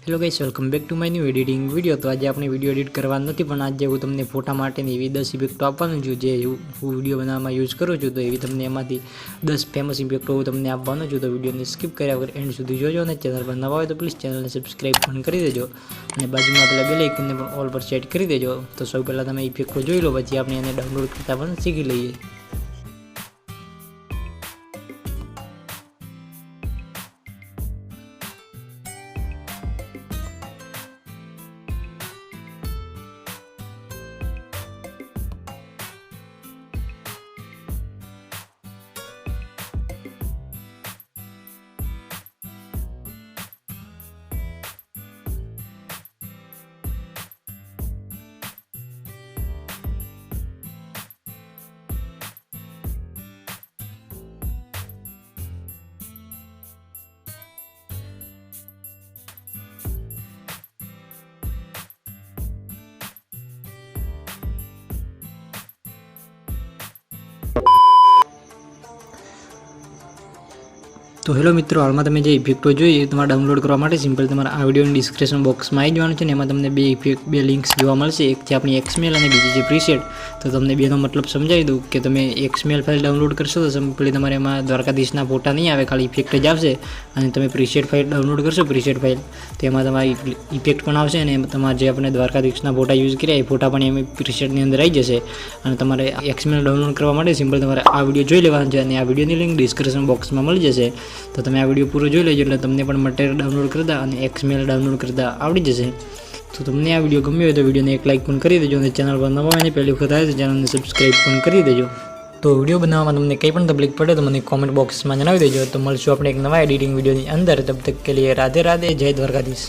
Hello guys, welcome back to my new editing video. તો આજે આપણે વિડીયો એડિટ કરવાનું નથી, પણ આજે હું તમને ફોટા માટેની એવી 10 ઇફેક્ટો આપવાનું છું જે હું વિડીયો બનાવવામાં યુઝ કરું છું। તો એવી તમને એમાંથી 10 ફેમસ ઇફેક્ટો હું તમને આપવાનો છું। તો વિડીયોને સ્કીપ કર્યા વગર એન્ડ સુધી જોજો અને ચેનલ પર નવા હોય તો પ્લીઝ ચેનલને સબસ્ક્રાઈબ પણ કરી દેજો અને બાજુમાં આપેલા બેલ આઇકનને પણ ઓલ પર સેટ કરી દેજો। તો સૌ પહેલાં તમે ઇફેક્ટો જોઈ લો, પછી આપણે એને ડાઉનલોડ કરતા પણ શીખી લઈએ। તો હેલો મિત્રો, હાલમાં તમે જે ઇફેક્ટો જોઈએ એ તમારે ડાઉનલોડ કરવા માટે સિમ્પલ તમારે આ વિડીયોની ડિસ્ક્રિપ્શન બોક્સમાં આવી જવાનું છે ને એમાં તમને બે લિંક્સ જોવા મળશે। એક છે આપણી XML અને બીજી છે પ્રીસેટ। તો તમને બેનો મતલબ સમજાવી દઉં કે તમે XML ફાઇલ ડાઉનલોડ કરશો તો સિમ્પલી તમારે એમાં દ્વારકાધીશના ફોટા નહીં આવે, ખાલી ઇફેક્ટ જ આવશે। અને તમે પ્રીસેટ ફાઇલ ડાઉનલોડ કરશો, પ્રીસેટ ફાઇલ, તો એમાં તમારી ઇફેક્ટ પણ આવશે અને તમારે જે આપણે દ્વારકાધીશના ફોટા યુઝ કર્યા એ ફોટા પણ એમ પ્રીસેટની અંદર આવી જશે। અને તમારે XML ડાઉનલોડ કરવા માટે સિમ્પલ તમારે આ વિડીયો જોઈ લેવાનો છે અને આ વિડીયોની લિંક ડિસ્ક્રિપ્શન બોક્સમાં મળી જશે। તો તમે આ વિડીયો પૂરો જોઈ લેજો એટલે તમને પણ મટીરિયલ ડાઉનલોડ કરતા અને XML ડાઉનલોડ કરતા આવડી જશે। તો તમને આ વિડીયો ગમ્યો હોય તો વિડીયોને એક લાઇક પણ કરી દેજો અને ચેનલ પર નવા હોય પહેલી વખત આવે તો ચેનલને સબસ્ક્રાઈબ પણ કરી દેજો। તો વિડીયો બનાવવામાં તમને કંઈ પણ તકલીફ પડે તો મને કોમેન્ટ બોક્સમાં જણાવી દેજો। તો મળશું આપણે એક નવા એડિટિંગ વિડીયોની અંદર। તબ તક કે લીએ રાધે રાધે, જય દ્વારકાધીશ।